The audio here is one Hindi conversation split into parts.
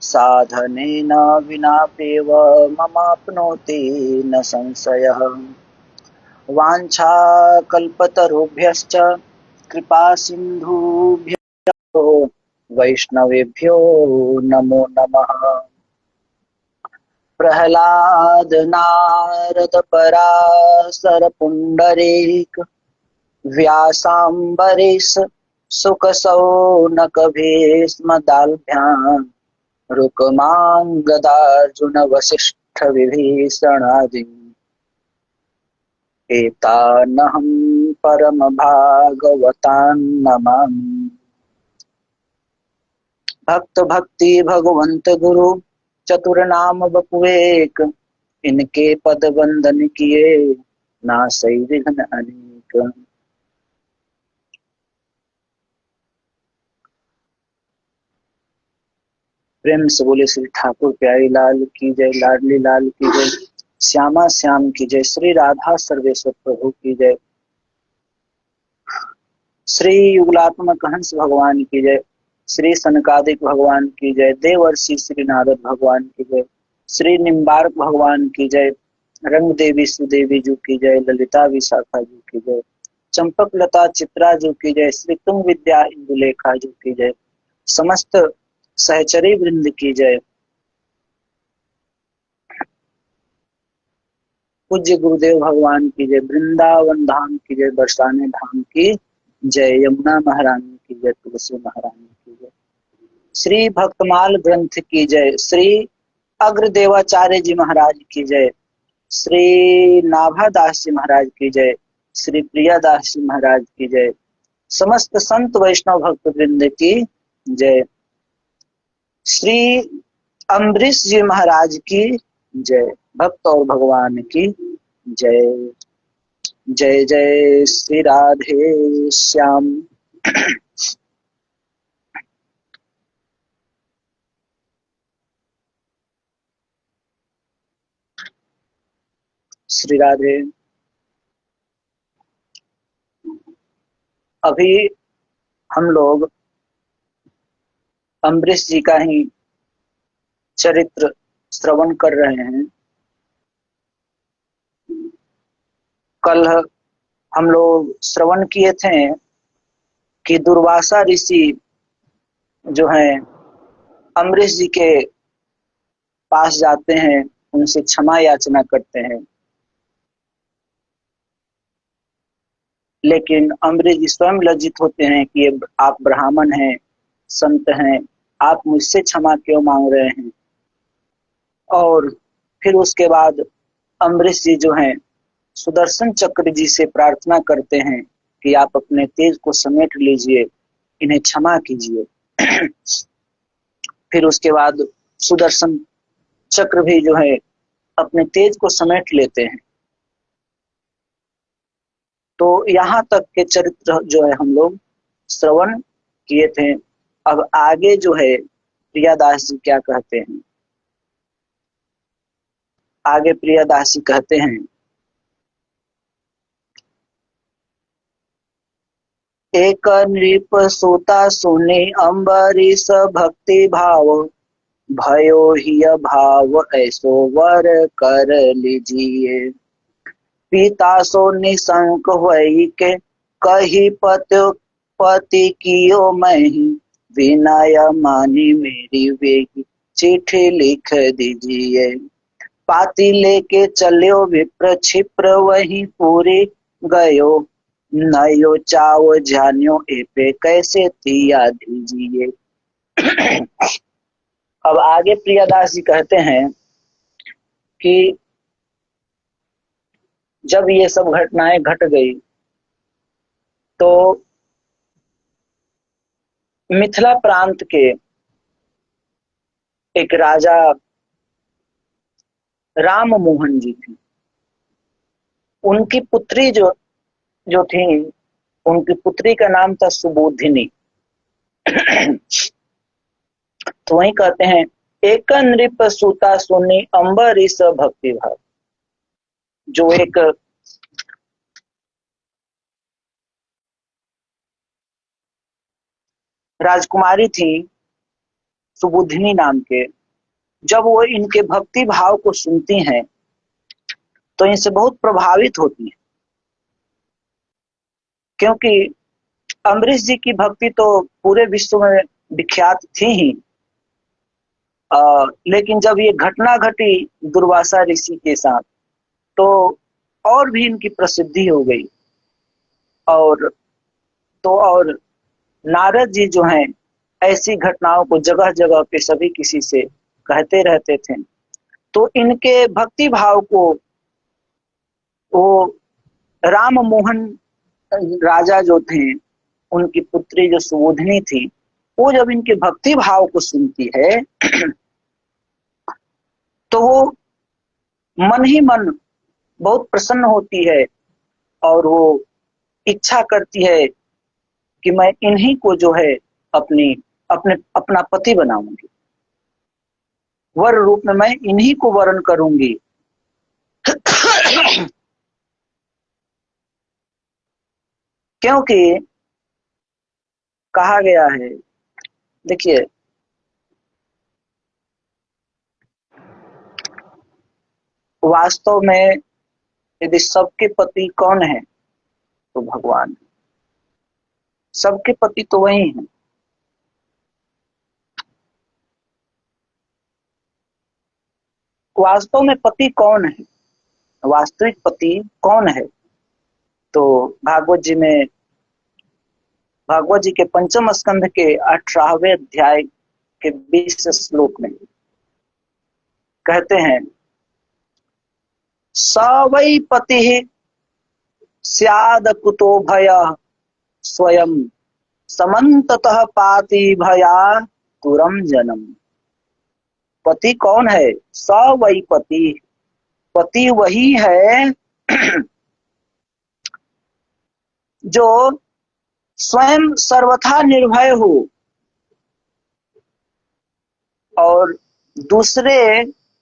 साधनेन विनाप्येव ममाप्नोति न संशयः। वाञ्छाकल्पतरुभ्यश्च कृपासिन्धुभ्यो वैष्णवेभ्यो नमो नमः। प्रह्लाद नारद पराशर पुण्डरीक व्यासाम्बरीश सुकसौनक भीष्मदाल्भ्याम् रुकमाङ्गदार्जुन वसिष्ठ विभीषणादि एतानहं परमभागवतान् नमामि। भक्त भक्ति भगवंत गुरु चतुर नाम बपुएक, इनके पद वंदन किए नासै विघ्न अनेक। प्रेम से बोले श्री ठाकुर प्यारी लाल की जय, लाडली लाल की जय, श्यामा श्याम की जय, श्री राधा सर्वेश्वर प्रभु की जय, श्री युगलात्मक हंस भगवान की जय, श्री सनकादिक भगवान की जय, देवर्षि श्री नारद भगवान की जय, श्री निम्बार्क भगवान की जय, रंग देवी सुदेवी जी की जय, ललिता विशाखा जी की जय, चंपक लता चित्रा जी की जय, श्री तुंग विद्या इंदुलेखा जी की जय, समस्त सहचरी वृंद की जय, पूज्य गुरुदेव भगवान की जय, वृंदावन धाम की जय, बरसाने धाम की जय, यमुना महारानी की जय, तुलसी महारानी की जय, श्री भक्तमाल ग्रंथ की जय, श्री अग्रदेवाचार्य जी महाराज की जय, श्री नाभादास जी महाराज की जय, श्री प्रियादास जी महाराज की जय, समस्त संत वैष्णव भक्त वृंद की जय, श्री अम्बरीश जी महाराज की जय, भक्त और भगवान की जय। जय जय श्री राधे श्याम। श्री राधे। अभी हम लोग अम्बरीश जी का ही चरित्र श्रवण कर रहे हैं। कल हम लोग श्रवण किए थे कि दुर्वासा ऋषि जो हैं अम्बरीश जी के पास जाते हैं, उनसे क्षमा याचना करते हैं, लेकिन अम्बरीश जी स्वयं लज्जित होते हैं कि ये आप ब्राह्मण हैं, संत हैं, आप मुझसे क्षमा क्यों मांग रहे हैं। और फिर उसके बाद अम्बरीश जी जो हैं सुदर्शन चक्र जी से प्रार्थना करते हैं कि आप अपने तेज को समेट लीजिए, इन्हें क्षमा कीजिए। फिर उसके बाद सुदर्शन चक्र भी जो है अपने तेज को समेट लेते हैं। तो यहाँ तक के चरित्र जो है हम लोग श्रवण किए थे। अब आगे जो है प्रियादास जी क्या कहते हैं, आगे प्रियादास जी कहते हैं, एक नृप सोता सुने अम्बरीश भक्ति भाव, भयो ही भाव ऐसो वर कर लीजिए। पिता सो निशंक हुई के कही पति कियो मही, विनय मानी मेरी वेगी चिट्ठी लिख दीजिए। पाती लेके चलो विप्र क्षिप्र वही पूरी गयो, नयो चाव जान्यो ए पे कैसे दिया दीजिए। अब आगे प्रियादास जी कहते हैं कि जब ये सब घटनाएं घट गई तो मिथिला प्रांत के एक राजा राम मोहन जी थी। उनकी पुत्री जो जो थी, उनकी पुत्री का नाम था सुबोधिनी। तो वही कहते हैं, एक नृप सुता सुनी अम्बरीश भक्ति भाव। जो एक राजकुमारी थी, सुबुधिनी नाम के, जब वो इनके भक्ति भाव को सुनती हैं तो इनसे बहुत प्रभावित होती हैं, क्योंकि अम्बरीश जी की भक्ति तो पूरे विश्व में विख्यात थी ही। लेकिन जब ये घटना घटी दुर्वासा ऋषि के साथ तो और भी इनकी प्रसिद्धि हो गई। और नारद जी जो हैं ऐसी घटनाओं को जगह जगह पे सभी किसी से कहते रहते थे। तो इनके भक्ति भाव को वो राम मोहन राजा जो थे, उनकी पुत्री जो सुबोधिनी थी, वो जब इनके भक्ति भाव को सुनती है तो वो मन ही मन बहुत प्रसन्न होती है और वो इच्छा करती है कि मैं इन्हीं को जो है अपना पति बनाऊंगी, वर रूप में मैं इन्हीं को वरण करूंगी। क्योंकि कहा गया है, देखिए वास्तव में यदि सबके पति कौन है तो भगवान, सबके पति तो वही हैं। वास्तव में पति कौन है, वास्तविक पति कौन है? तो भागवत जी के पंचम स्कंध के 18वें अध्याय के 20 श्लोक में कहते हैं, स वै पति स्याद कुतो भय स्वयं समन्ततः पाति भया तुरम जनम। पति कौन है? स वै पति, पति वही है जो स्वयं सर्वथा निर्भय हो और दूसरे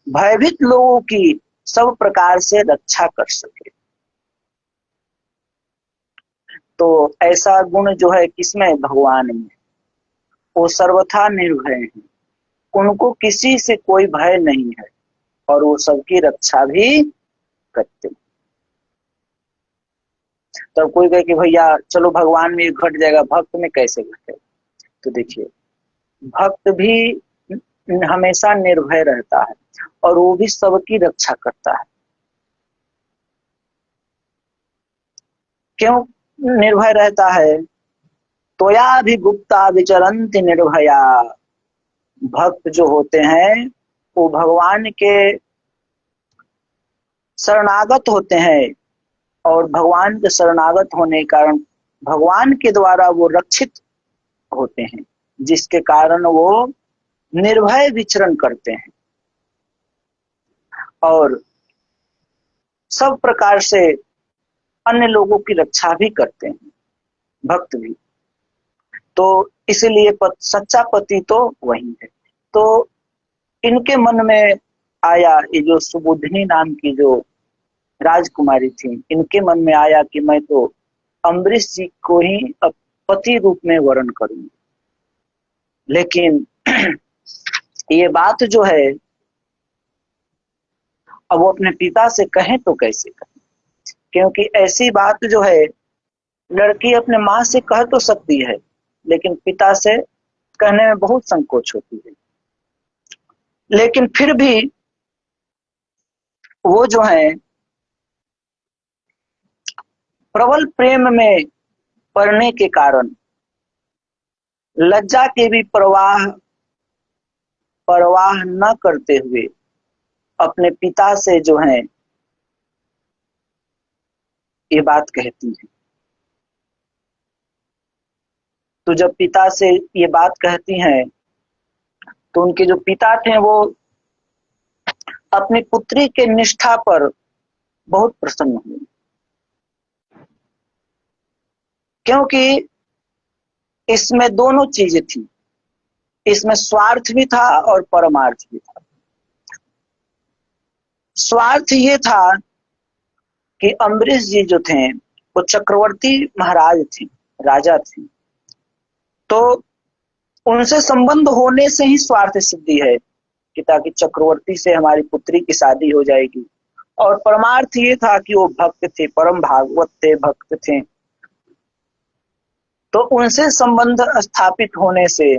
भयभीत लोगों की सब प्रकार से रक्षा कर सके। तो ऐसा गुण जो है किसमें? भगवान में। वो सर्वथा निर्भय हैं, उनको किसी से कोई भय नहीं है और वो सबकी रक्षा भी करते हैं। तब कोई कहे कि भैया चलो भगवान में घट जाएगा, भक्त में कैसे घटेगा? तो देखिए, भक्त भी हमेशा निर्भय रहता है और वो भी सबकी रक्षा करता है। क्यों निर्भय रहता है? त्वया भी गुप्ता विचरन्ति निर्भया। भक्त जो होते हैं वो भगवान के शरणागत होते हैं और भगवान के शरणागत होने के कारण भगवान के द्वारा वो रक्षित होते हैं, जिसके कारण वो निर्भय विचरण करते हैं और सब प्रकार से अन्य लोगों की रक्षा भी करते हैं, भक्त भी। तो इसलिए सच्चा पति तो वही है। तो इनके मन में आया, ये जो सुबुधिनी नाम की जो राजकुमारी थी, इनके मन में आया कि मैं तो अम्बरीश जी को ही पति रूप में वर्ण करूंगी। लेकिन ये बात जो है अब वो अपने पिता से कहें तो कैसे कहें, क्योंकि ऐसी बात जो है लड़की अपने माँ से कह तो सकती है लेकिन पिता से कहने में बहुत संकोच होती है। लेकिन फिर भी वो जो है प्रबल प्रेम में पड़ने के कारण लज्जा के भी परवाह न करते हुए अपने पिता से जो है ये बात कहती है। तो जब पिता से ये बात कहती हैं तो उनके जो पिता थे वो अपनी पुत्री के निष्ठा पर बहुत प्रसन्न हुए, क्योंकि इसमें दोनों चीजें थी, इसमें स्वार्थ भी था और परमार्थ भी था। स्वार्थ ये था कि अम्बरीश जी जो थे वो चक्रवर्ती महाराज थे, राजा थे। तो उनसे संबंध होने से ही स्वार्थ सिद्धि है कि ताकि चक्रवर्ती से हमारी पुत्री की शादी हो जाएगी। और परमार्थ ये था कि वो भक्त थे, परम भागवत थे, भक्त थे, तो उनसे संबंध स्थापित होने से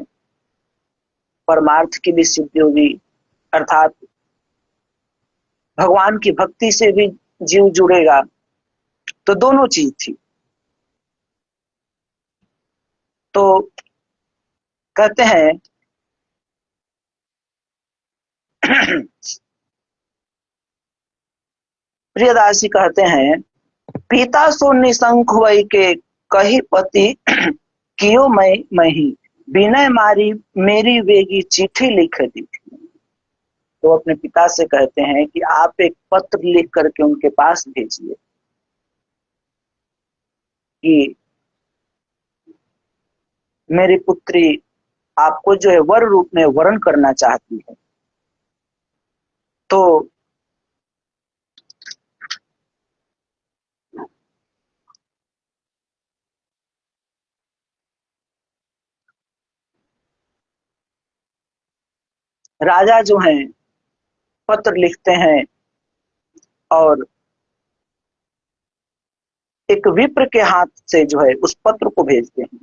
परमार्थ की भी सिद्धि होगी, अर्थात भगवान की भक्ति से भी जीव जुड़ेगा। तो दोनों चीज थी। तो कहते हैं प्रियदासी कहते हैं, पिता सो निशंक वही के कही पति कियो मैं ही विनय मारी मेरी वेगी चिट्ठी लिख दी थी। तो अपने पिता से कहते हैं कि आप एक पत्र लिख करके उनके पास भेजिए कि मेरी पुत्री आपको जो है वर रूप में वरण करना चाहती है। तो राजा जो हैं पत्र लिखते हैं और एक विप्र के हाथ से जो है उस पत्र को भेजते हैं,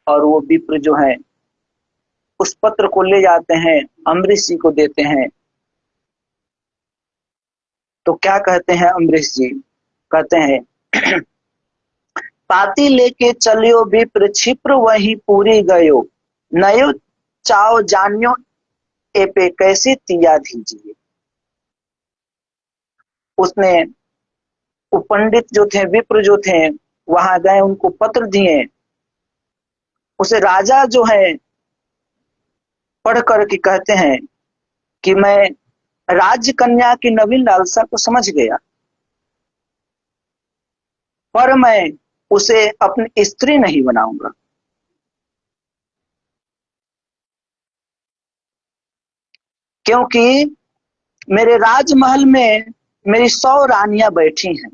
और वो विप्र जो है उस पत्र को ले जाते हैं, अम्बरीश जी को देते हैं। तो क्या कहते हैं अम्बरीश जी? कहते हैं पाती लेके चलियो विप्र क्षिप्र वही पूरी गयो, नयो चाओ जानियो ए पे कैसे तिया दीजिए। उसने वो पंडित जो थे, विप्र जो थे, वहां गए, उनको पत्र दिए। उसे राजा जो है पढ़ करके कहते हैं कि मैं राज्य कन्या की नवीन लालसा को समझ गया, पर मैं उसे अपनी स्त्री नहीं बनाऊंगा। क्योंकि मेरे राजमहल में मेरी 100 रानियां बैठी हैं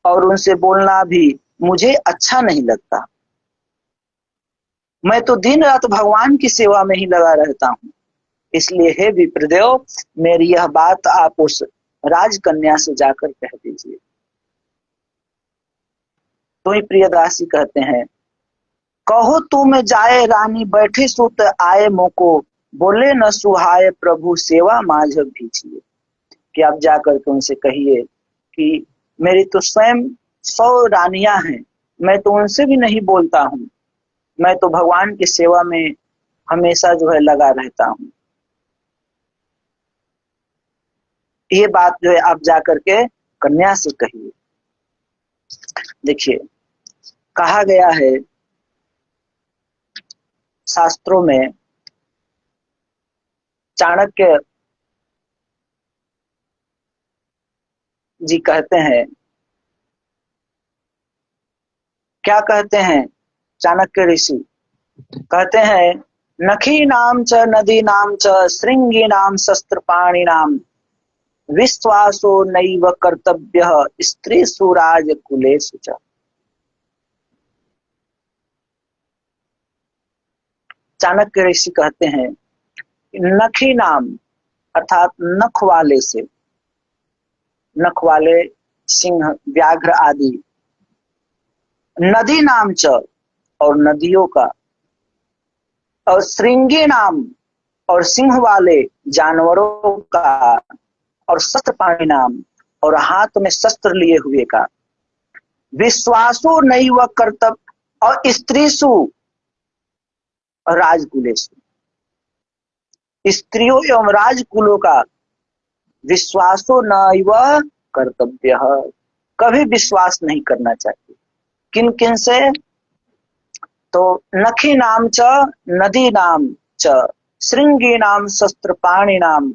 और उनसे बोलना भी मुझे अच्छा नहीं लगता। मैं तो दिन रात भगवान की सेवा में ही लगा रहता हूँ। इसलिए हे विप्रदेव, मेरी यह बात आप उस राजकन्या से जाकर कह दीजिए। तो ही प्रियदासी कहते हैं, कहो तू में जाए रानी बैठे सुत आए मोको, बोले न सुहाय प्रभु सेवा माझ भीजिए। कि आप जाकर के उनसे कहिए कि मेरी तो स्वयं 100 रानियां हैं, मैं तो उनसे भी नहीं बोलता हूँ, मैं तो भगवान की सेवा में हमेशा जो है लगा रहता हूँ। ये बात जो है आप जाकर के कन्या से कहिए। देखिए, कहा गया है शास्त्रों में, चाणक्य जी कहते हैं, क्या कहते हैं चाणक्य ऋषि? कहते हैं, नखी नाम च नदी नाम च श्रृंगी नाम शस्त्रपाणि नाम, विश्वासो नैव कर्तव्य स्त्री सुराज कुलेषु च। चाणक्य ऋषि कहते हैं, नखी नाम अर्थात नख वाले से, नख वाले सिंह, व्याघ्र आदि, नदी नाम च और नदियों का, और श्रृंगी नाम और सिंह वाले जानवरों का, और शस्त्रपाणि नाम और हाथ में शस्त्र लिए हुए का, विश्वासो नैव कर्तव्य और स्त्रीसु राजकुलेषु, स्त्रियों एवं राजकुलों का विश्वासो नैव कर्तव्य, कभी विश्वास नहीं करना चाहिए। किन किन से? तो नखी नाम च नदी नाम च श्रृंगी नाम शस्त्रपाणि नाम,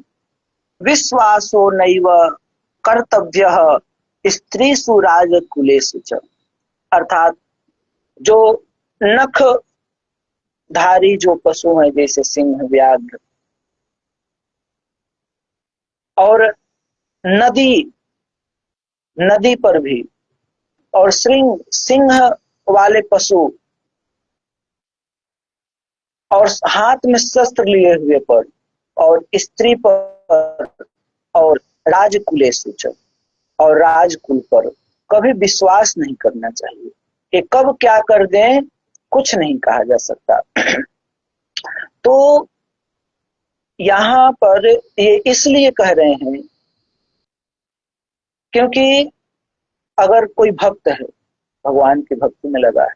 विश्वासो नैव कर्तव्य स्त्रीसु राजकुलेषु च। अर्थात जो नखधारी जो पशु हैं, जैसे सिंह, व्याघ्र, और नदी, नदी पर भी, और सिंह वाले पशु, और हाथ में शस्त्र लिए हुए पर और स्त्री पर और राजकुलेशु और राजकुल पर कभी विश्वास नहीं करना चाहिए। कि कब क्या कर दें कुछ नहीं कहा जा सकता। तो यहाँ पर ये इसलिए कह रहे हैं क्योंकि अगर कोई भक्त है, भगवान की भक्ति में लगा है,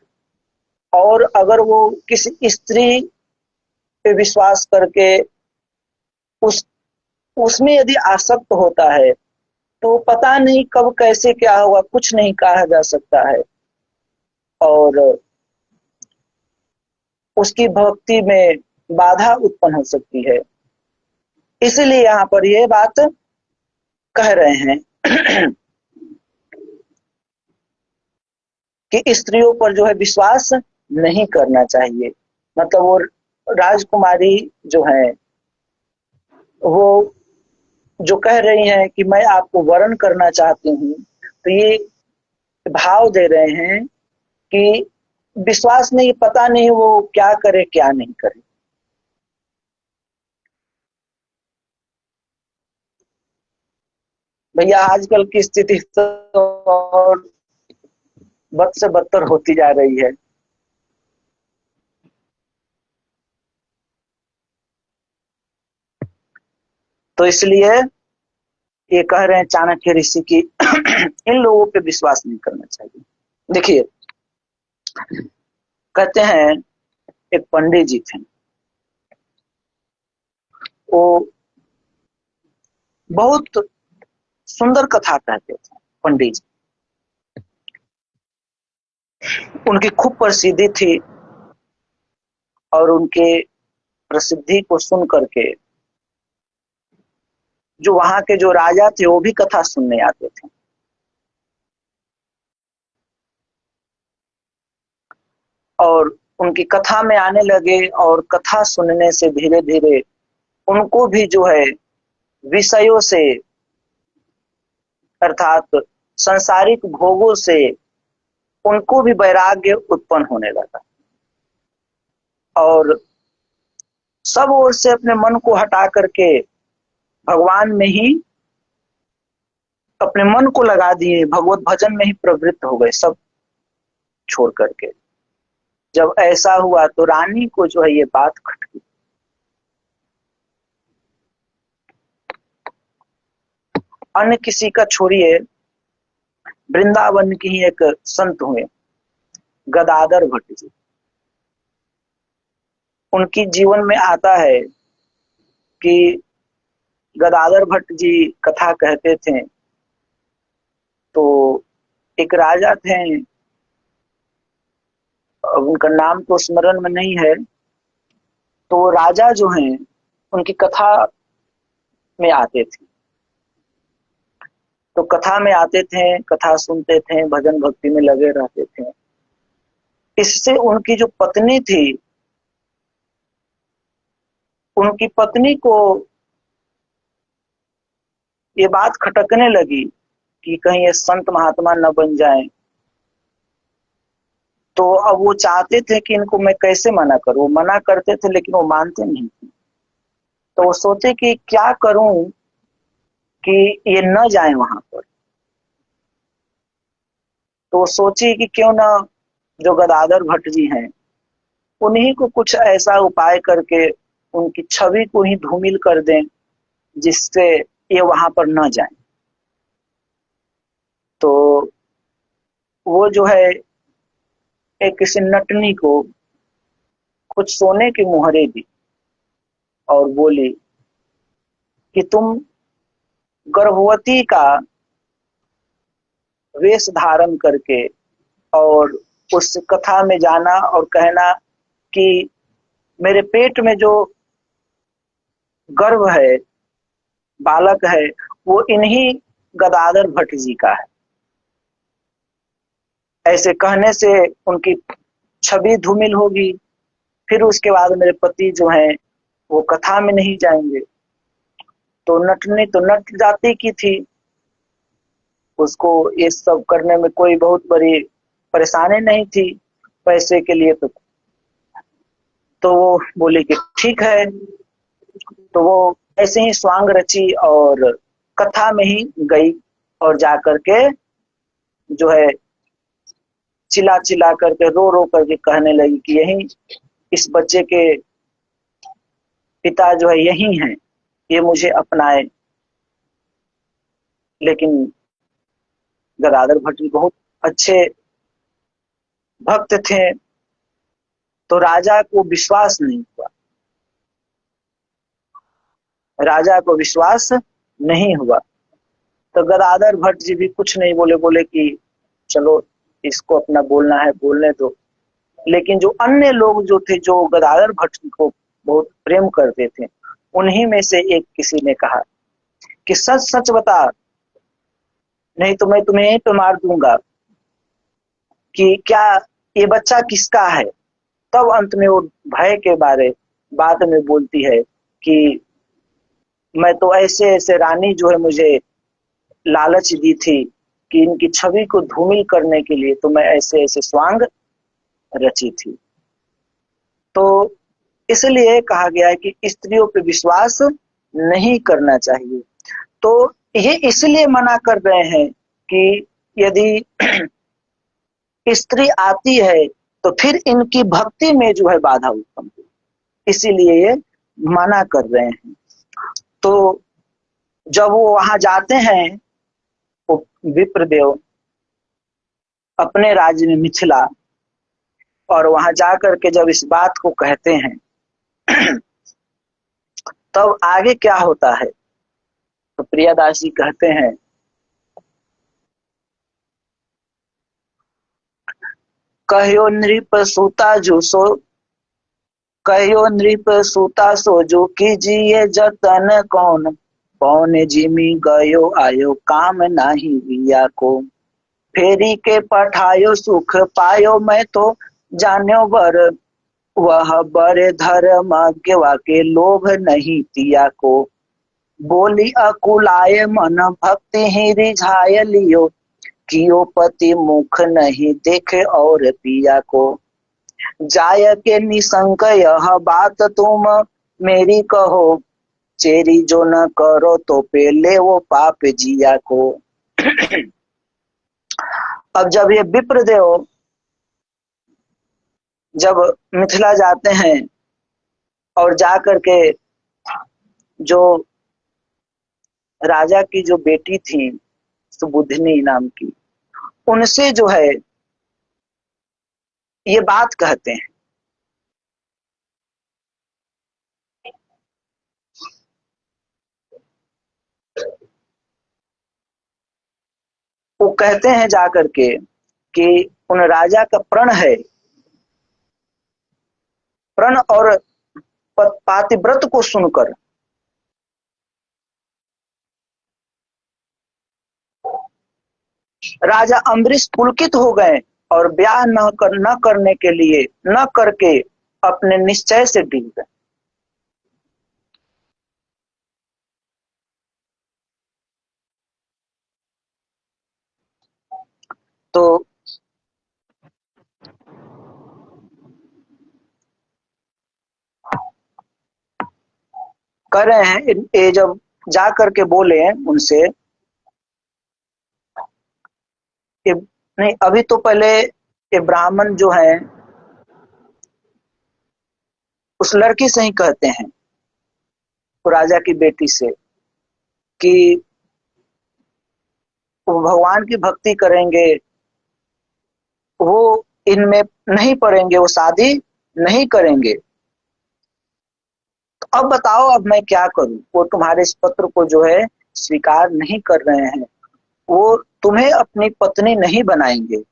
और अगर वो किसी स्त्री पे विश्वास करके उस उसमें यदि आसक्त होता है, तो पता नहीं कब कैसे क्या होगा, कुछ नहीं कहा जा सकता है और उसकी भक्ति में बाधा उत्पन्न हो सकती है। इसलिए यहाँ पर ये बात कह रहे हैं कि स्त्रियों पर जो है विश्वास नहीं करना चाहिए। मतलब वो राजकुमारी जो है वो जो कह रही हैं कि मैं आपको वरण करना चाहती हूँ, तो ये भाव दे रहे हैं कि विश्वास नहीं, पता नहीं वो क्या करे क्या नहीं करे। भैया आजकल की स्थिति तो और बद से बदतर होती जा रही है। तो इसलिए ये कह रहे हैं चाणक्य ऋषि की इन लोगों पे विश्वास नहीं करना चाहिए। देखिए कहते हैं एक पंडित जी थे, वो बहुत सुंदर कथा कहते थे पंडित जी। उनकी खूब प्रसिद्धि थी और उनके प्रसिद्धि को सुन करके जो वहां के जो राजा थे वो भी कथा सुनने आते थे। और उनकी कथा में आने लगे और कथा सुनने से धीरे धीरे उनको भी जो है विषयों से अर्थात सांसारिक भोगों से उनको भी वैराग्य उत्पन्न होने लगा और सब ओर से अपने मन को हटा करके भगवान में ही अपने मन को लगा दिए, भगवत भजन में ही प्रवृत्त हो गए सब छोड़ करके। जब ऐसा हुआ तो रानी को जो है ये बात खटकी। अन्य किसी का छोड़िए, वृंदावन की ही एक संत हुए गदाधर भट्ट जी। उनकी जीवन में आता है कि गदाधर भट्ट जी कथा कहते थे तो एक राजा थे, उनका नाम तो स्मरण में नहीं है, तो राजा जो हैं उनकी कथा में आते थे। तो कथा में आते थे, कथा सुनते थे, भजन भक्ति में लगे रहते थे। इससे उनकी जो पत्नी थी, उनकी पत्नी को ये बात खटकने लगी कि कहीं ये संत महात्मा न बन जाएं। तो अब वो चाहते थे कि इनको मैं कैसे मना करूं। वो मना करते थे लेकिन वो मानते नहीं थे। तो वो सोचे कि क्या करूं कि ये न जाए वहां पर। तो वो सोची कि क्यों ना जो गदाधर भट्ट जी हैं उन्हीं को कुछ ऐसा उपाय करके उनकी छवि को ही धूमिल कर दें जिससे ये वहां पर न जाए। तो वो जो है एक किसी नटनी को कुछ सोने की मुहरें दी और बोली कि तुम गर्भवती का वेश धारण करके और उस कथा में जाना और कहना कि मेरे पेट में जो गर्भ है, बालक है, वो इन्हीं गदाधर भट्ट जी का है। ऐसे कहने से उनकी छवि धूमिल होगी, फिर उसके बाद मेरे पति जो हैं वो कथा में नहीं जाएंगे। तो नटनी तो नट जाति की थी, उसको ये सब करने में कोई बहुत बड़ी परेशानी नहीं थी पैसे के लिए। तो तो वो बोले कि ठीक है। तो वो ऐसे ही स्वांग रची और कथा में ही गई और जा करके जो है चिल्ला चिल्ला करके रो रो करके कहने लगी कि यही इस बच्चे के पिता जो है यही हैं, ये मुझे अपनाए। लेकिन गदाधर भट्ट जी बहुत अच्छे भक्त थे, तो राजा को विश्वास नहीं हुआ, राजा को विश्वास नहीं हुआ। तो गदाधर भट्ट जी भी कुछ नहीं बोले, बोले कि चलो इसको अपना बोलना है बोलने दो। लेकिन जो अन्य लोग जो थे, जो गदाधर भट्ट को बहुत प्रेम करते थे, उन्हीं में से एक किसी ने कहा कि सच सच बता, नहीं तो मैं तुम्हें यहीं पे मार दूंगा, कि क्या ये बच्चा किसका है। तब अंत में वो भय के बारे बाद में बोलती है कि मैं तो ऐसे ऐसे रानी जो है मुझे लालच दी थी कि इनकी छवि को धूमिल करने के लिए तो मैं ऐसे ऐसे स्वांग रची थी। तो इसलिए कहा गया है कि स्त्रियों पे विश्वास नहीं करना चाहिए। तो ये इसलिए मना कर रहे हैं कि यदि स्त्री आती है तो फिर इनकी भक्ति में जो है बाधा उत्पन्न हो, इसीलिए ये मना कर रहे हैं। तो जब वो वहां जाते हैं, वो विप्रदेव अपने राज्य में मिथिला, और वहां जाकर के जब इस बात को कहते हैं तब आगे क्या होता है। तो प्रियादास जी कहते हैं, कहो नृप सूता जो सो, कहो नृप सूता सो जो कीजिए जतन कौन, पौन जिमी गयो आयो काम नाही विया को, फेरी के पठायो सुख पायो मैं तो जान्यो बर, वह बड़े धर्म के लोभ नहीं तिया को, बोली अकुलाय मन भक्ति ही रिझाय लियो, कियो पति मुख नहीं देखे और पिया को, जाय के निशंक यह बात तुम मेरी कहो, चेरी जो न करो तो पेले वो पाप जिया को। अब जब ये विप्रदेव जब मिथिला जाते हैं और जा करके जो राजा की जो बेटी थी सुबुधिनी नाम की, उनसे जो है ये बात कहते हैं। वो कहते हैं जाकर के कि उन राजा का प्रण है, प्रण और पातिव्रत को सुनकर राजा अम्बरीश पुलकित हो गए और ब्याह न करने के लिए न करके अपने निश्चय से डिग गए। तो कर रहे हैं ये जब जा करके बोले उनसे, ये नहीं, अभी तो पहले ये ब्राह्मण जो है उस लड़की से ही कहते हैं, वो राजा की बेटी से, कि वो भगवान की भक्ति करेंगे, वो इनमें नहीं पड़ेंगे, वो शादी नहीं करेंगे। तो अब बताओ अब मैं क्या करूं, वो तुम्हारे इस पत्र को जो है स्वीकार नहीं कर रहे हैं, वो तुम्हें अपनी पत्नी नहीं बनाएंगे।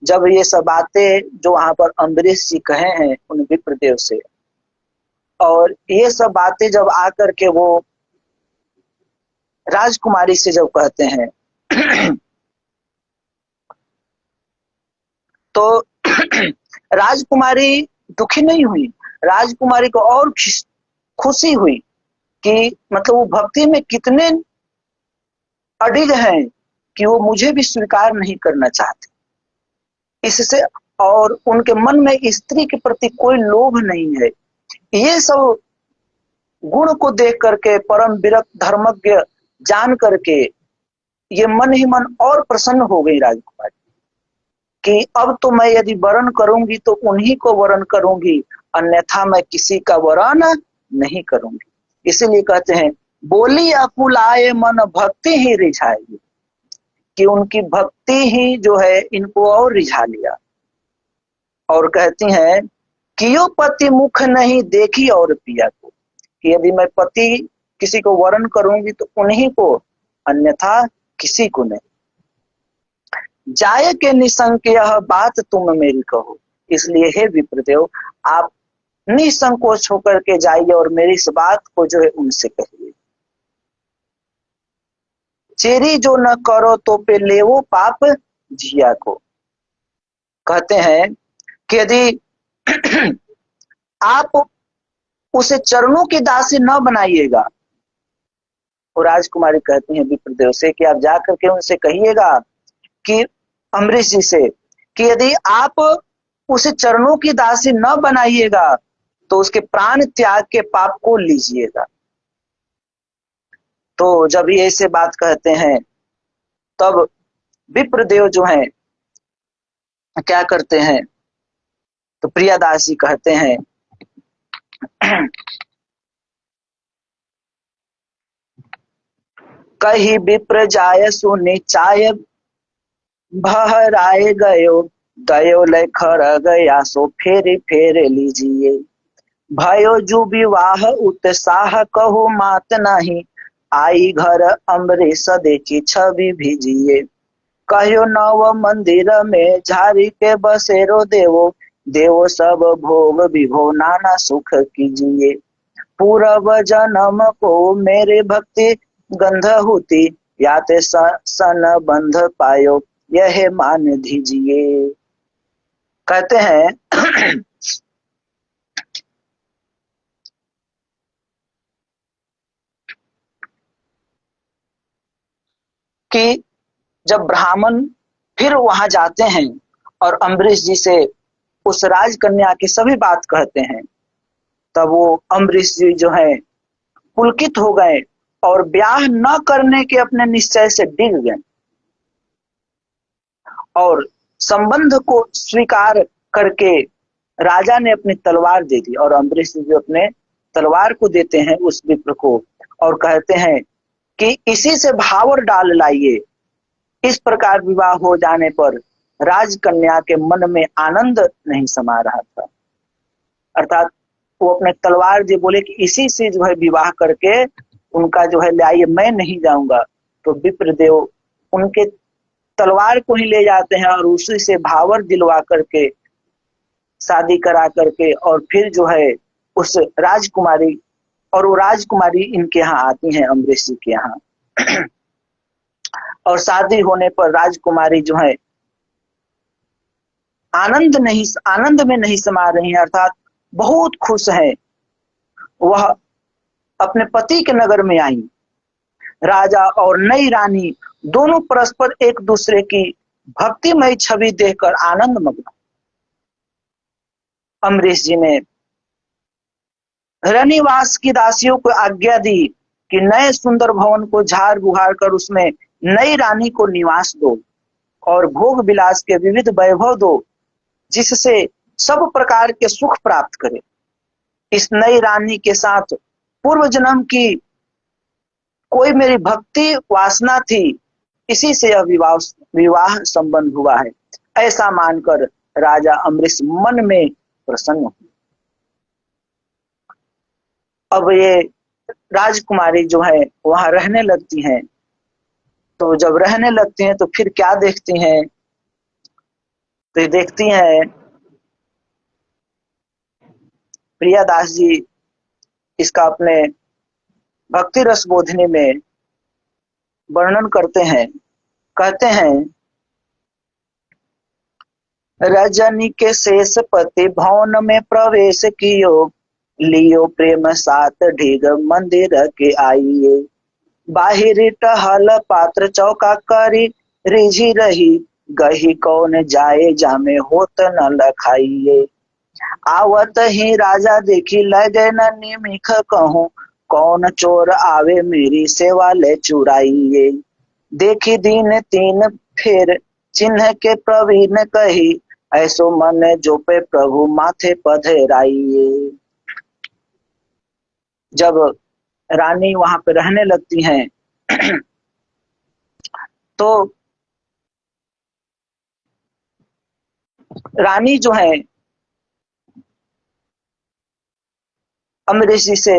जब ये सब बातें जो वहां पर अम्बरीश जी कहे हैं उन विप्रदेव से, और ये सब बातें जब आकर के वो राजकुमारी से जब कहते हैं तो राजकुमारी दुखी नहीं हुई, राजकुमारी को और खुशी हुई कि मतलब वो भक्ति में कितने अडिग हैं कि वो मुझे भी स्वीकार नहीं करना चाहते। इससे और उनके मन में स्त्री के प्रति कोई लोभ नहीं है, ये सब गुण को देख करके परम विरक्त धर्मज्ञ जान करके ये मन ही मन और प्रसन्न हो गई राजकुमारी कि अब तो मैं यदि वरण करूंगी तो उन्हीं को वरण करूंगी, अन्यथा मैं किसी का वरण नहीं करूंगी। इसीलिए कहते हैं बोली अकुलाए मन भक्ति ही रिझाएगी, कि उनकी भक्ति ही जो है इनको और रिझा लिया। और कहती हैं कियो पति मुख नहीं देखी और पिया को, कि यदि मैं पति किसी को वरण करूंगी तो उन्हीं को, अन्यथा किसी को नहीं। जाय के निसंक यह बात तुम मेरी कहो, इसलिए हे विप्रदेव आप निसंकोच होकर के जाइए और मेरी इस बात को जो है उनसे कहिए। चेरी जो न करो तो पे लेवो पाप जिया को। कहते हैं कि यदि आप उसे चरणों की दासी न बनाइएगा, और राजकुमारी कहती हैं विप्रदेव से कि आप जाकर के उनसे कहिएगा कि अम्बरीश जी से कि यदि आप उसे चरणों की दासी न बनाइएगा तो उसके प्राण त्याग के पाप को लीजिएगा। तो जब ये ऐसे बात कहते हैं तब विप्रदेव जो हैं क्या करते हैं, तो प्रियादास जी कहते हैं कही विप्र जाय सुनिचाय बहराए गयो, गयो लय खर गया सो फेरे फेरे लीजिए। भयो जु विवाह उत्साह कहो मात नहीं, आई घर अम्बरीश देखी छवि भिजिए। कहो नव मंदिर में झारी के बसेरो देवो, देवो सब भोग विभो नाना सुख कीजिए। पूर्व जन्म को मेरे भक्ति गंध होती, याते सन बंध पायो यह मान दीजिए। कहते हैं कि जब ब्राह्मण फिर वहां जाते हैं और अम्बरीश जी से उस राजकन्या की सभी बात कहते हैं, तब वो अम्बरीश जी जो है पुलकित हो गए और ब्याह न करने के अपने निश्चय से डिग गए और संबंध को स्वीकार करके राजा ने अपनी तलवार दे दी। और अम्बरीश जी अपने तलवार को देते हैं उस विप्र को और कहते हैं कि इसी से भावर डाल लाइए। इस प्रकार विवाह हो जाने पर राजकन्या के मन में आनंद नहीं समा रहा था, अर्थात वो अपने तलवार जी बोले कि इसी से जो है विवाह करके उनका जो है लाइए, मैं नहीं जाऊंगा। तो विप्रदेव उनके तलवार को ही ले जाते हैं और उसी से भावर दिलवा करके शादी करा करके और फिर जो है उस राजकुमारी, और वो राजकुमारी इनके यहाँ आती हैं अम्बरीश जी के यहाँ और शादी होने पर राजकुमारी जो है आनंद में नहीं समा रही है, अर्थात बहुत खुश है। वह अपने पति के नगर में आई। राजा और नई रानी दोनों परस्पर एक दूसरे की भक्तिमय छवि देखकर आनंद मग्न। अम्बरीश जी ने रनिवास की दासियों को आज्ञा दी कि नए सुंदर भवन को झाड़ बुहार कर उसमें नई रानी को निवास दो और भोग विलास के विविध वैभव दो, जिससे सब प्रकार के सुख प्राप्त करे। इस नई रानी के साथ पूर्व जन्म की कोई मेरी भक्ति वासना थी, इसी से यह विवाह संबंध हुआ है। ऐसा मानकर राजा अम्बरीश मन में प्रसन्न हुए। अब ये राजकुमारी जो है वहां रहने लगती हैं। तो जब रहने लगती हैं तो फिर क्या देखती हैं, तो ये देखती हैं प्रियादास जी इसका अपने भक्ति रस बोधनी में वर्णन करते हैं। कहते हैं रजनी के शेष पति भवन में प्रवेश कियो, लियो प्रेम सात ढीग मंदिर के आइए। बाहिरी टहल पात्र चौका करी रिझी रही, गही कौन जाए जामे होत न लखाइए। आवत ही राजा देखी लगे न निमिख कहूँ, कौन चोर आवे मेरी सेवा ले चुराइए। देखी दीन तीन फिर चिन्ह के प्रवीण कही, ऐसो मन जो पे प्रभु माथे पधराइए। जब रानी वहां पे रहने लगती हैं तो रानी जो है अमरीश जी से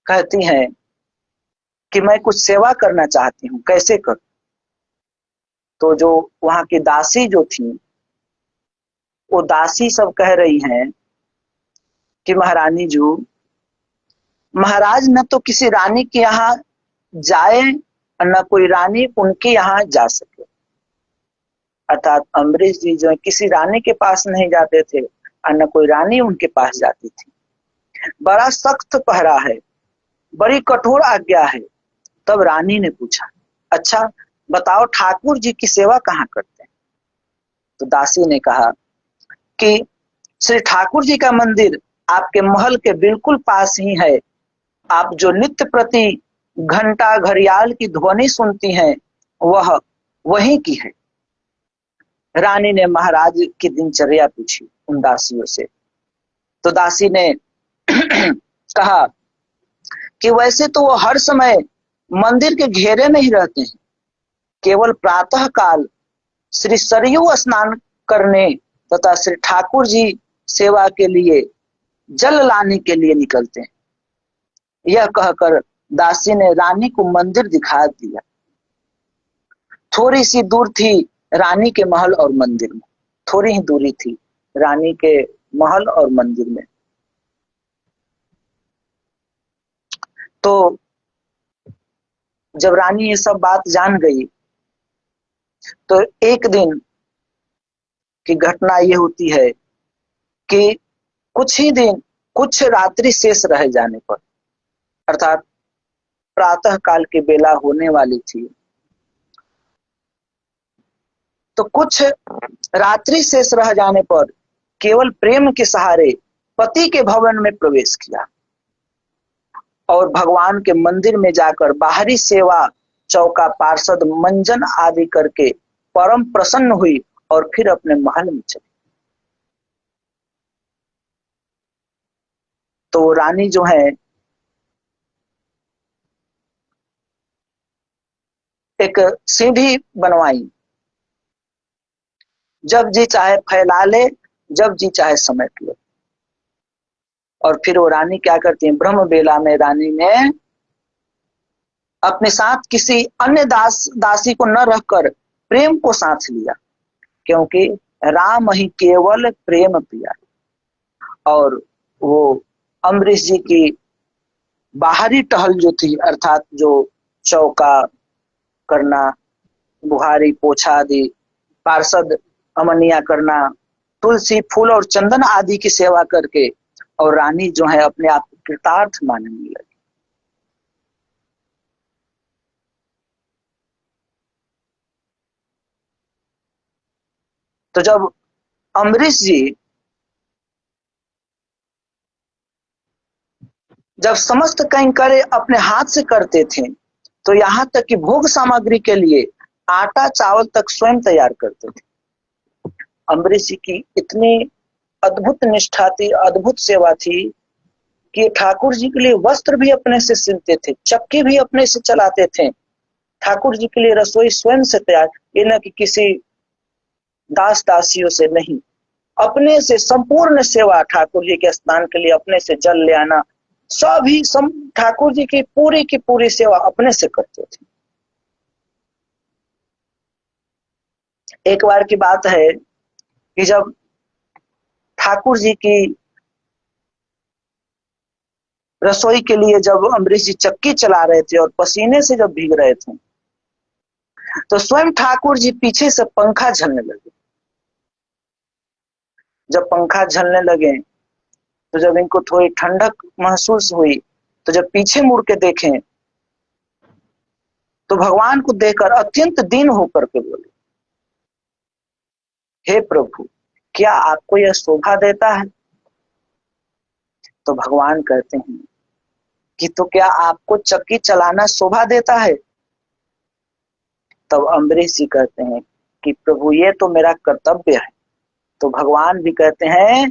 कहती हैं कि मैं कुछ सेवा करना चाहती हूँ, कैसे कर। तो जो वहां की दासी जो थी, वो दासी सब कह रही हैं कि महारानी जी, महाराज न तो किसी रानी के यहाँ जाए न कोई रानी उनके यहाँ जा सके। अर्थात अम्बरीश जी जो है किसी रानी के पास नहीं जाते थे और न कोई रानी उनके पास जाती थी। बड़ा सख्त पहरा है, बड़ी कठोर आज्ञा है। तब रानी ने पूछा, अच्छा बताओ ठाकुर जी की सेवा कहाँ करते हैं। तो दासी ने कहा कि श्री ठाकुर जी का मंदिर आपके महल के बिल्कुल पास ही है। आप जो नित्य प्रति घंटा घड़ियाल की ध्वनि सुनती हैं वह वहीं की है। रानी ने महाराज की दिनचर्या पूछी उन दासियों से। तो दासी ने कहा कि वैसे तो वो हर समय मंदिर के घेरे में ही रहते हैं, केवल प्रातः काल श्री सरयू स्नान करने तथा श्री ठाकुर जी सेवा के लिए जल लाने के लिए निकलते हैं। यह कहकर दासी ने रानी को मंदिर दिखा दिया। थोड़ी सी दूर थी रानी के महल और मंदिर में, थोड़ी ही दूरी थी रानी के महल और मंदिर में। तो जब रानी ये सब बात जान गई तो एक दिन की घटना ये होती है कि कुछ रात्रि शेष रह जाने पर, अर्थात प्रातः काल की बेला होने वाली थी, तो कुछ रात्रि शेष रह जाने पर केवल प्रेम के सहारे पति के भवन में प्रवेश किया और भगवान के मंदिर में जाकर बाहरी सेवा, चौका, पार्षद, मंजन आदि करके परम प्रसन्न हुई और फिर अपने महल में चली। तो रानी जो है एक सीढ़ी बनवाई, जब जी चाहे फैला ले, जब जी चाहे समेट ले। और फिर वो रानी क्या करती है, ब्रह्म बेला में रानी ने अपने साथ किसी अन्य दासी को न रखकर प्रेम को साथ लिया, क्योंकि राम ही केवल प्रेम पिया। और वो अम्बरीश जी की बाहरी टहल जो थी, अर्थात जो चौका करना, बुहारी पोछा आदि, पार्षद अमनिया करना, तुलसी फूल और चंदन आदि की सेवा करके और रानी जो है अपने आप को कृतार्थ मानने लगी। तो जब अम्बरीश जी जब समस्त कैंकर्य अपने हाथ से करते थे तो यहाँ तक कि भोग सामग्री के लिए आटा चावल तक स्वयं तैयार करते थे। अम्बरीश जी की इतनी अद्भुत निष्ठा थी, अद्भुत सेवा थी कि ठाकुर जी के लिए वस्त्र भी अपने से सिलते थे, चक्की भी अपने से चलाते थे, ठाकुर जी के लिए रसोई स्वयं से तैयार, ये न कि किसी दास दासियों से नहीं, अपने से संपूर्ण सेवा। ठाकुर जी के स्नान के लिए अपने से जल ले आना, सभी ठाकुर जी की पूरी सेवा अपने से करते थे। एक बार की बात है कि जब ठाकुर जी की रसोई के लिए जब अम्बरीश जी चक्की चला रहे थे और पसीने से जब भीग रहे थे तो स्वयं ठाकुर जी पीछे से पंखा झलने लगे। जब पंखा झलने लगे तो जब इनको थोड़ी ठंडक महसूस हुई तो जब पीछे मुड़ के देखें तो भगवान को देखकर अत्यंत दीन होकर के बोले, हे प्रभु, क्या आपको यह शोभा देता है तो भगवान कहते हैं कि तो क्या आपको चक्की चलाना शोभा देता है? तब अम्बरीश जी कहते हैं कि प्रभु ये तो मेरा कर्तव्य है। तो भगवान भी कहते हैं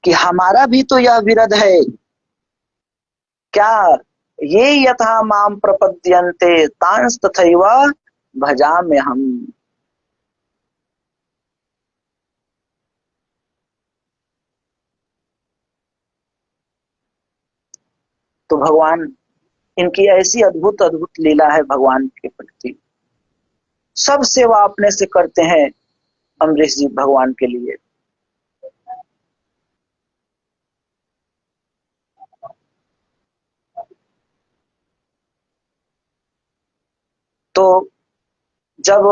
कि हमारा भी तो यह विरध है। क्या? ये यथा माम प्रपद्यन्ते तांस तथैव भजाम्य हम। तो भगवान, इनकी ऐसी अद्भुत अद्भुत लीला है भगवान के प्रति। सब सेवा अपने से करते हैं अम्बरीश जी भगवान के लिए। तो जब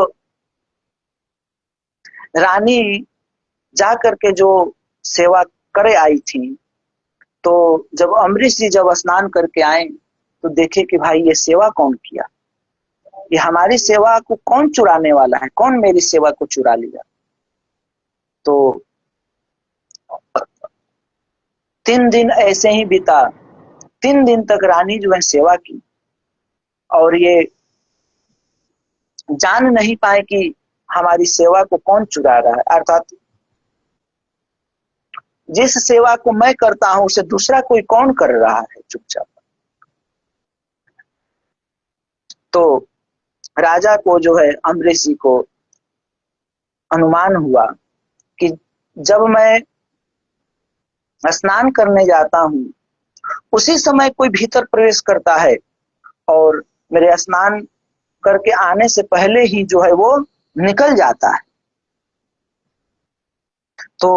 रानी जा करके जो सेवा करे आई थी, तो जब अम्बरीश जी जब स्नान करके आए तो देखे कि भाई ये सेवा कौन किया, ये हमारी सेवा को कौन चुराने वाला है, कौन मेरी सेवा को चुरा लिया। तो 3 दिन ऐसे ही बीता। 3 दिन तक रानी जो है सेवा की और ये जान नहीं पाए कि हमारी सेवा को कौन चुरा रहा है। अर्थात जिस सेवा को मैं करता हूं उसे दूसरा कोई कौन कर रहा है चुपचाप। तो राजा को जो है अम्बरीश जी को अनुमान हुआ कि जब मैं स्नान करने जाता हूं उसी समय कोई भीतर प्रवेश करता है और मेरे स्नान करके आने से पहले ही जो है वो निकल जाता है। तो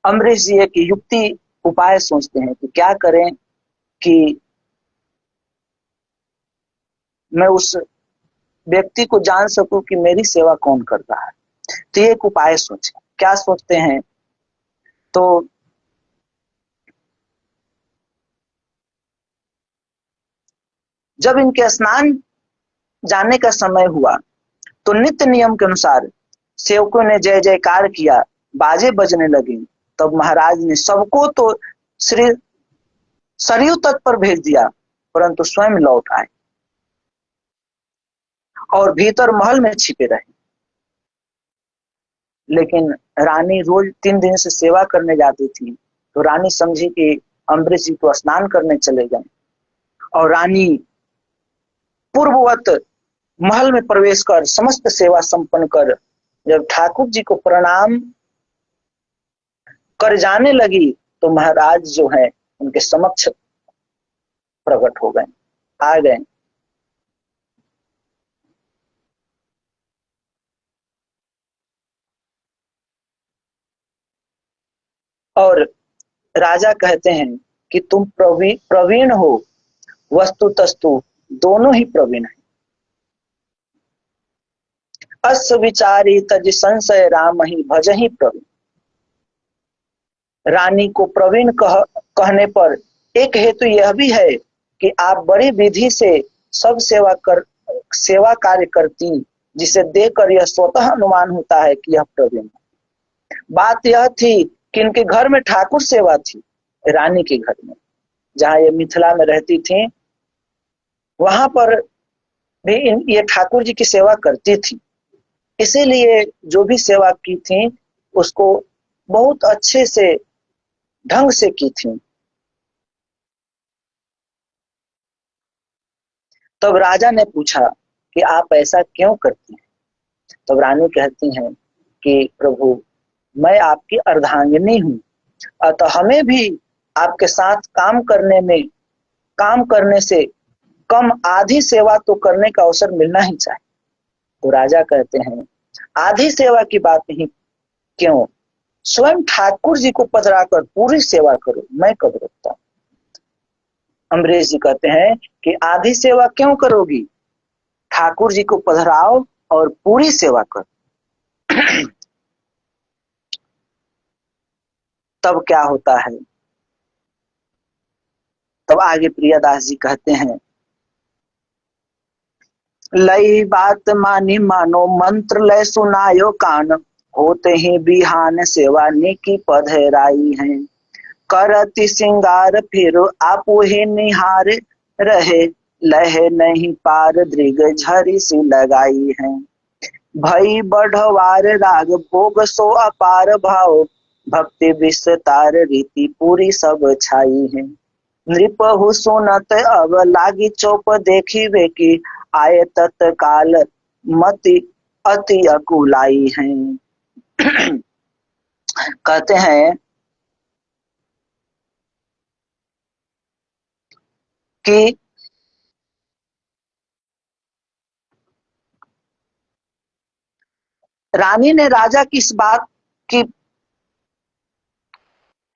अम्बरीश जी एक युक्ति उपाय सोचते हैं कि क्या करें कि मैं उस व्यक्ति को जान सकूं कि मेरी सेवा कौन कर रहा है। तो ये एक उपाय सोचे। क्या सोचते हैं? तो जब इनके स्नान जाने का समय हुआ तो नित्य नियम के अनुसार सेवकों ने जय जयकार किया, बाजे बजने लगे। तब महाराज ने सबको तो श्री सरयू तट पर भेज दिया, परंतु स्वयं लौट आए और भीतर महल में छिपे रहे। लेकिन रानी रोज 3 दिन से सेवा करने जाती थी, तो रानी समझी कि अम्बरीश जी तो स्नान करने चले गए, और रानी पूर्ववत महल में प्रवेश कर समस्त सेवा संपन्न कर जब ठाकुर जी को प्रणाम कर जाने लगी तो महाराज जो है उनके समक्ष प्रकट हो गए, आ गए। और राजा कहते हैं कि तुम प्रवीण हो, वस्तु तस्तु दोनों ही प्रवीण है। अस विचारी तज संशय राम ही भज ही प्रवीण। रानी को प्रवीण कहने पर एक हेतु यह भी है कि आप बड़ी विधि से सब सेवा कार्य करती, जिसे देखकर यह स्वतः अनुमान होता है कि यह प्रवीण। बात यह थी कि इनके घर में ठाकुर सेवा थी, रानी के घर में जहाँ ये मिथिला में रहती थी वहां पर भी ये ठाकुर जी की सेवा करती थी। इसीलिए जो भी सेवा की थी उसको बहुत अच्छे से ढंग से की थी। तब राजा ने पूछा कि आप ऐसा क्यों करती हैं? तब रानी कहती हैं कि प्रभु मैं आपकी अर्धांगिनी हूँ, अतः हमें भी आपके साथ काम करने से कम आधी सेवा तो करने का अवसर मिलना ही चाहिए। तो राजा कहते हैं आधी सेवा की बात नहीं, क्यों, स्वयं ठाकुर जी को पधरा कर पूरी सेवा करो, मैं कब रोकता हूं। अम्बरीश जी कहते हैं कि आधी सेवा क्यों करोगी, ठाकुर जी को पधराओ और पूरी सेवा करो। तब क्या होता है? तब आगे प्रियदास जी कहते हैं लई बात मानी मानो मंत्र लय सुनायो कान, होते ही बिहान सेवा ने की पधराई है। करति सिंगार फिर आपू ही निहार रहे, लहे नहीं पार दृग झरी सी लगाई है। भई बढ़वार राग भोग सो अपार भाव, भक्ति विस्तार रीति पूरी सब छाई है। नृपहु सुनत अब लागी चौप देखी वे की, आए तत्काल मति अति अकुलाई है। कहते हैं कि रानी ने राजा की इस बात की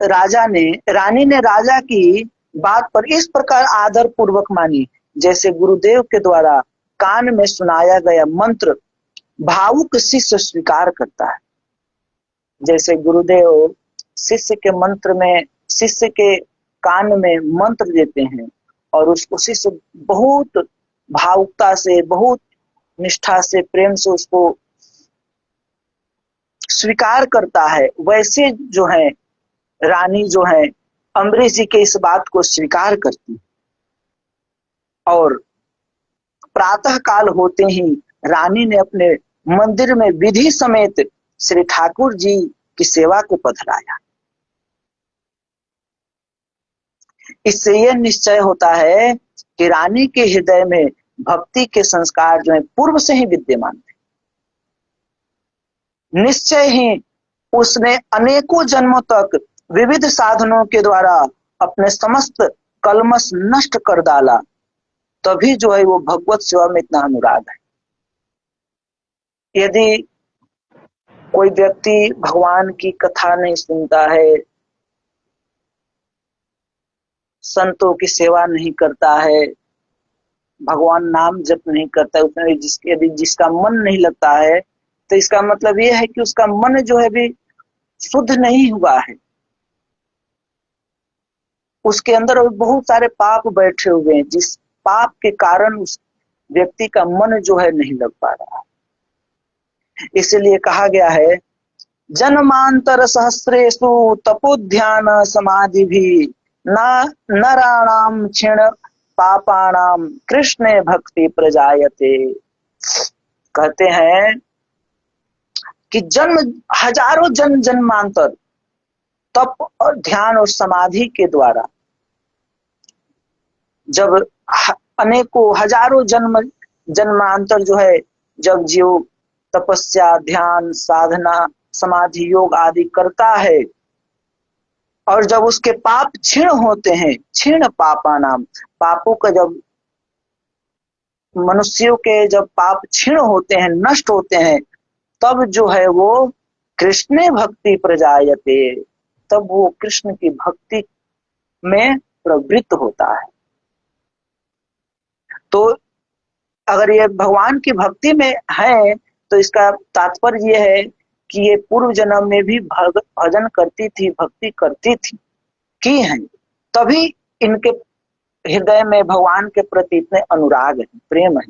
रानी ने राजा की बात पर इस प्रकार आदर पूर्वक मानी, जैसे गुरुदेव के द्वारा कान में सुनाया गया मंत्र भावुक शिष्य स्वीकार करता है। जैसे गुरुदेव शिष्य के कान में मंत्र देते हैं और उसको शिष्य बहुत भावुकता से, बहुत निष्ठा से, प्रेम से उसको स्वीकार करता है, वैसे जो है रानी जो है अम्बरीश जी के इस बात को स्वीकार करती। और प्रातः काल होते ही रानी ने अपने मंदिर में विधि समेत श्री ठाकुर जी की सेवा को पधराया। इससे यह निश्चय होता है कि रानी के हृदय में भक्ति के संस्कार जो है पूर्व से ही विद्यमान थे। निश्चय ही उसने अनेकों जन्मों तक विविध साधनों के द्वारा अपने समस्त कलमश नष्ट कर डाला, तभी जो है वो भगवत सेवा में इतना अनुराग है। यदि कोई व्यक्ति भगवान की कथा नहीं सुनता है, संतों की सेवा नहीं करता है, भगवान नाम जप नहीं करता है, उसमें यदि जिसका मन नहीं लगता है, तो इसका मतलब यह है कि उसका मन जो है भी शुद्ध नहीं हुआ है। उसके अंदर बहुत सारे पाप बैठे हुए हैं, जिस पाप के कारण उस व्यक्ति का मन जो है नहीं लग पा रहा। इसलिए कहा गया है जन्मांतर सहस्रेषु तपोध्यान समाधि भी नराणाम क्षीण पापाणाम कृष्णे भक्ति प्रजायते। कहते हैं कि हजारों जन्मांतर तप और ध्यान और समाधि के द्वारा जब अनेकों हजारों जन्मांतर जो है जब जीव तपस्या, ध्यान, साधना, समाधि, योग आदि करता है और जब उसके पाप क्षीण होते हैं, क्षीण पापा नाम, पापों का जब मनुष्यों के जब पाप क्षीण होते हैं, नष्ट होते हैं, तब जो है वो कृष्ण भक्ति प्रजायते, तब वो कृष्ण की भक्ति में प्रवृत्त होता है। तो अगर ये भगवान की भक्ति में है तो इसका तात्पर्य यह है कि ये पूर्व जन्म में भी भजन करती थी, भक्ति करती थी, की है, तभी इनके हृदय में भगवान के प्रति इतने अनुराग है, प्रेम है।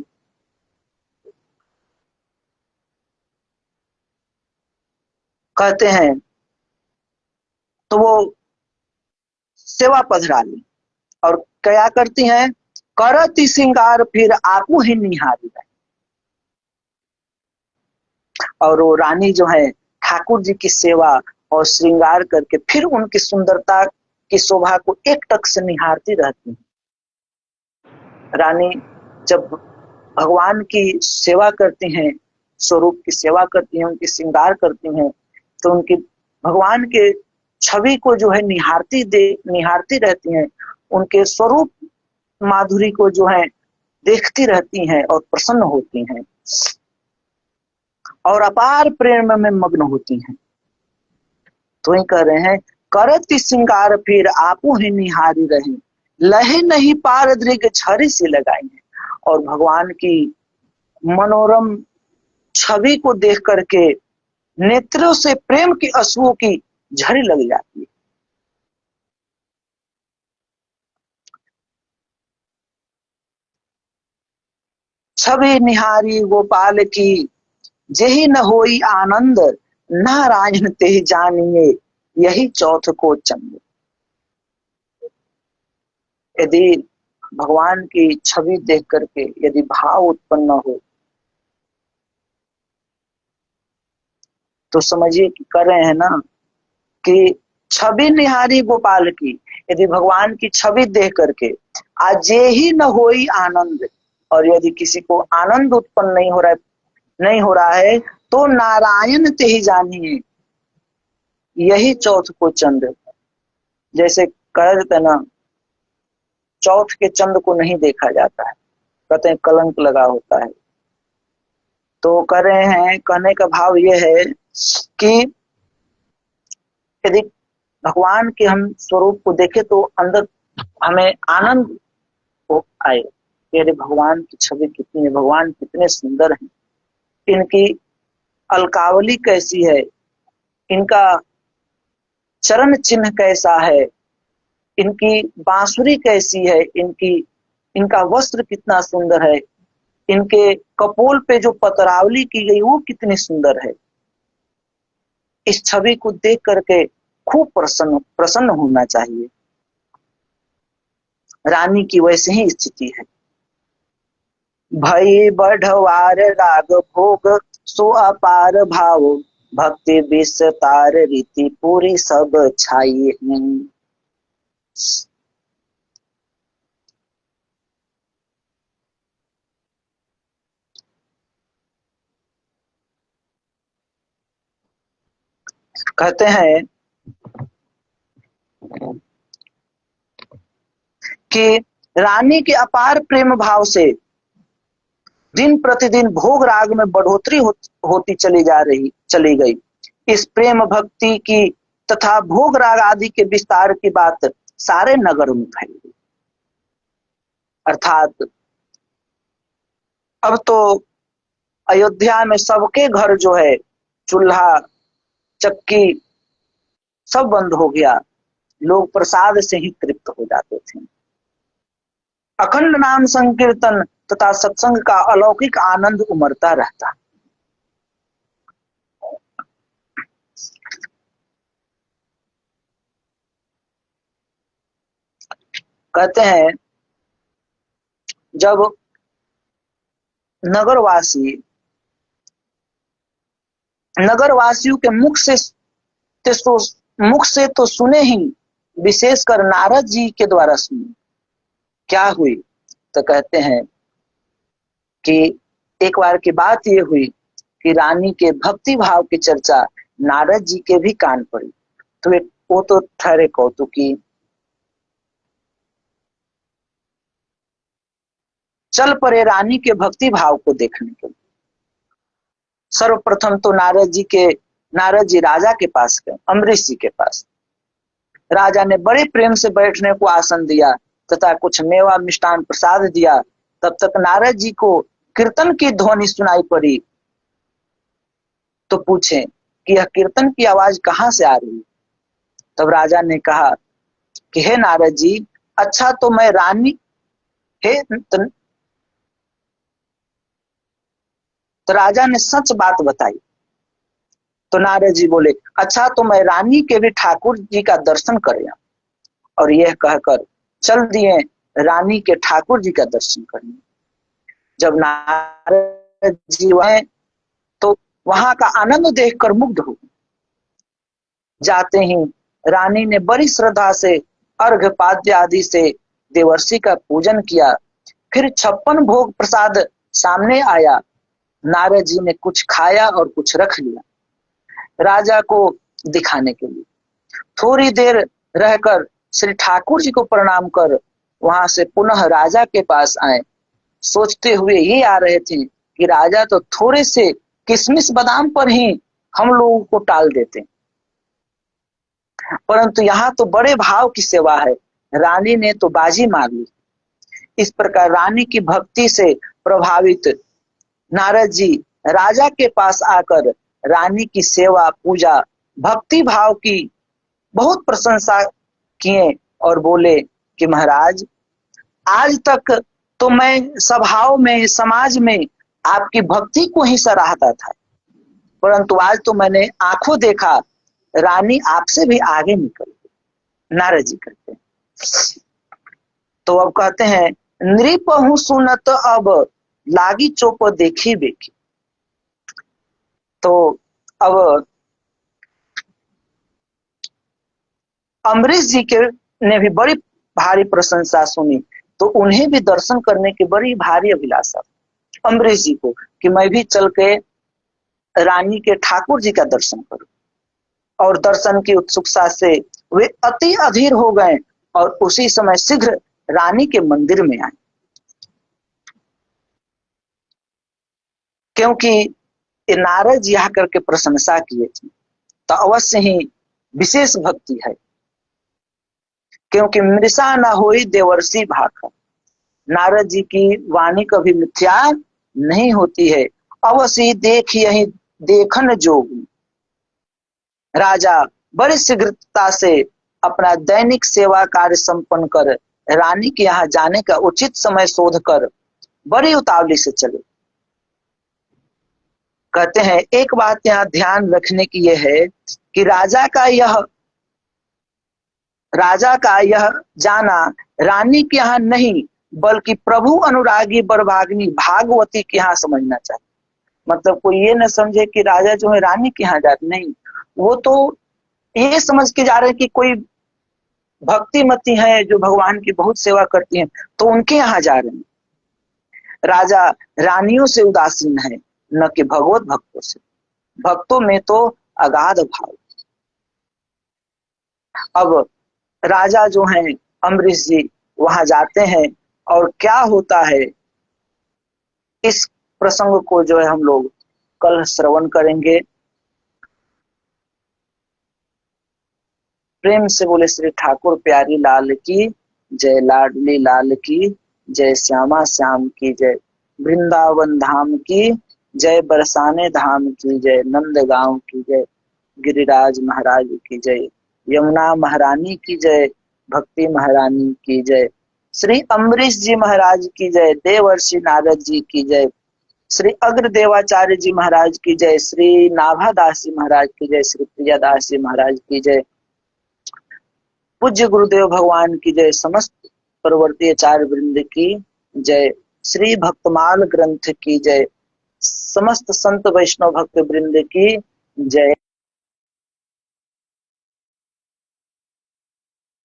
कहते हैं तो वो सेवा पधरा ली और क्या करती हैं, करती सिंगार फिर आपू ही निहारी है। और वो रानी जो है ठाकुर जी की सेवा और श्रृंगार करके फिर उनकी सुंदरता की शोभा को एक टक से निहारती रहती है। रानी जब भगवान की सेवा करती हैं, स्वरूप की सेवा करती हैं, उनकी श्रृंगार करती हैं, तो उनकी भगवान के छवि को जो है निहारती रहती हैं, उनके स्वरूप माधुरी को जो है देखती रहती हैं और प्रसन्न होती हैं और अपार प्रेम में मग्न होती हैं। तो ही कह रहे हैं करती श्रृंगार फिर आपू ही निहारी रहे, लहे नहीं पार दृग झरी से लगाई है। और भगवान की मनोरम छवि को देख करके नेत्रों से प्रेम की अश्रुओं की झड़ी लग जाती है। छवि निहारी गोपाल की जेहि न होई आनंद, नारायण ते जानिए यही चौथ को चंद। यदि भगवान की छवि देख करके यदि भाव उत्पन्न हो तो समझिए कि कर रहे हैं ना कि छवि निहारी गोपाल की, यदि भगवान की छवि देख करके आज ये ही न होई आनंद, और यदि किसी को आनंद उत्पन्न नहीं हो रहा है तो नारायण ते ही जानिए, यही चौथ को चंद्र। जैसे कह देते ना, चौथ के चंद्र को नहीं देखा जाता है, कहते हैं कलंक लगा होता है। तो कह रहे हैं, कहने का भाव यह है कि यदि भगवान के हम स्वरूप को देखें तो अंदर हमें आनंद हो आए। यदि भगवान की छवि कितनी है, भगवान कितने सुंदर हैं, इनकी अलकावली कैसी है, इनका चरण चिन्ह कैसा है, इनकी बांसुरी कैसी है, इनका वस्त्र कितना सुंदर है, इनके कपोल पे जो पतरावली की गई वो कितनी सुंदर है। इस छवि को देख करके खूब प्रसन्न होना चाहिए। रानी की वैसे ही स्थिति है। भई बढ़वार राग भोग सो अपार भाव, भक्ति विस्तार रीति पूरी सब छाई। कहते हैं कि रानी के अपार प्रेम भाव से दिन प्रतिदिन भोग राग में बढ़ोतरी होती चली गई। इस प्रेम भक्ति की तथा भोग राग आदि के विस्तार की बात सारे नगर में फैल गई। अर्थात अब तो अयोध्या में सबके घर जो है चूल्हा चक्की सब बंद हो गया, लोग प्रसाद से ही तृप्त हो जाते थे। अखंड नाम संकीर्तन तथा सत्संग का अलौकिक आनंद उमड़ता रहता। कहते हैं जब नगरवासियों के मुख से तो सुने ही, विशेषकर नारद जी के द्वारा सुने। क्या हुई तो कहते हैं कि एक बार की बात ये हुई कि रानी के भक्ति भाव की चर्चा नारद जी के भी कान पड़ी। तो वो तो ठहरे कौतुकी, चल पड़े रानी के भक्ति भाव को देखने के लिए। सर्वप्रथम तो नारद जी राजा के पास गए, अम्बरीश जी के पास। राजा ने बड़े प्रेम से बैठने को आसन दिया तथा कुछ मेवा मिष्टान प्रसाद दिया। तब तक नारद जी को कीर्तन की ध्वनि सुनाई पड़ी। तो पूछे कि यह कीर्तन की आवाज कहाँ से आ रही है। तब राजा ने कहा कि हे नारद जी, अच्छा तो मैं रानी हे तो राजा ने सच बात बताई। तो नारद जी बोले, अच्छा तो मैं रानी के भी ठाकुर जी का दर्शन कर आऊं। और यह कहकर चल दिए रानी के ठाकुर जी का दर्शन करने। जब नारद जी वह तो वहां का आनंद देखकर मुग्ध हो। जाते ही रानी ने बड़ी श्रद्धा से अर्घ पाद्य आदि से देवर्षि का पूजन किया। फिर 56 भोग प्रसाद सामने आया। नारद जी ने कुछ खाया और कुछ रख लिया राजा को दिखाने के लिए। थोड़ी देर रहकर श्री ठाकुर जी को प्रणाम कर वहां से पुनः राजा के पास आए। सोचते हुए ये आ रहे थे कि राजा तो थोड़े से किशमिश बादाम पर ही हम लोगों को टाल देते, परंतु यहाँ तो बड़े भाव की सेवा है, रानी ने तो बाजी मार ली। इस प्रकार रानी की भक्ति से प्रभावित नारद जी राजा के पास आकर रानी की सेवा पूजा भक्ति भाव की बहुत प्रशंसा किए और बोले कि महाराज, आज तक तो मैं सभाओं में समाज में आपकी भक्ति को ही सराहता था, परंतु आज तो मैंने आंखों देखा रानी आपसे भी आगे निकल गई। नारद जी कहते हैं तो अब कहते हैं नृपहु सुनत अब लागी चोप देखी बेखी। तो अब अम्बरीश जी के ने भी बड़ी भारी प्रशंसा सुनी, तो उन्हें भी दर्शन करने की बड़ी भारी अभिलाषा अम्बरीश जी को कि मैं भी चल के रानी के ठाकुर जी का दर्शन करूं। और दर्शन की उत्सुकता से वे अति अधीर हो गए और उसी समय शीघ्र रानी के मंदिर में आए, क्योंकि ये नारद जी आकर के प्रशंसा किए थे तो अवश्य ही विशेष भक्ति है, क्योंकि मृषा न होई देवर्षि भाखा। नारद जी की वाणी कभी मिथ्या नहीं होती है। अवश्य देख यही देखन जोगी। राजा बड़ी शीघ्रता से अपना दैनिक सेवा कार्य संपन्न कर रानी के यहाँ जाने का उचित समय शोध कर बड़ी उतावली से चले। कहते हैं एक बात यहाँ ध्यान रखने की यह है कि राजा का यह जाना रानी के यहाँ नहीं बल्कि प्रभु अनुरागी बरभाग्नि भागवती के यहाँ समझना चाहिए। मतलब कोई ये न समझे कि राजा जो है रानी के यहाँ जाते, नहीं, वो तो ये समझ के जा रहे हैं कि कोई भक्तिमती है जो भगवान की बहुत सेवा करती हैं तो उनके यहाँ जा रहे हैं। राजा रानियों से उदासीन है न कि भगवत भक्तों से। भक्तों में तो अगाध भाव। अब राजा जो हैं अम्बरीश जी वहां जाते हैं और क्या होता है इस प्रसंग को जो है हम लोग कल श्रवण करेंगे। प्रेम से बोले श्री ठाकुर प्यारी लाल की जय, लाडली लाल की जय, श्यामा श्याम की जय, वृंदावन धाम की जय, बरसाने धाम की जय, नंद गांव की जय, गिरिराज महाराज की जय, यमुना महारानी की जय, भक्ति महारानी की जय, श्री अम्बरीश जी महाराज की जय, देवर्षि नारद जी की जय, श्री अग्रदेवाचार्य जी महाराज की जय, श्री नाभादास जी महाराज की जय, श्री प्रियादास जी महाराज की जय, पूज्य गुरुदेव भगवान की जय, समस्त परवर्ती आचार्य वृंद की जय, श्री भक्तमाल ग्रंथ की जय, समस्त संत वैष्णव भक्त वृंद की जय।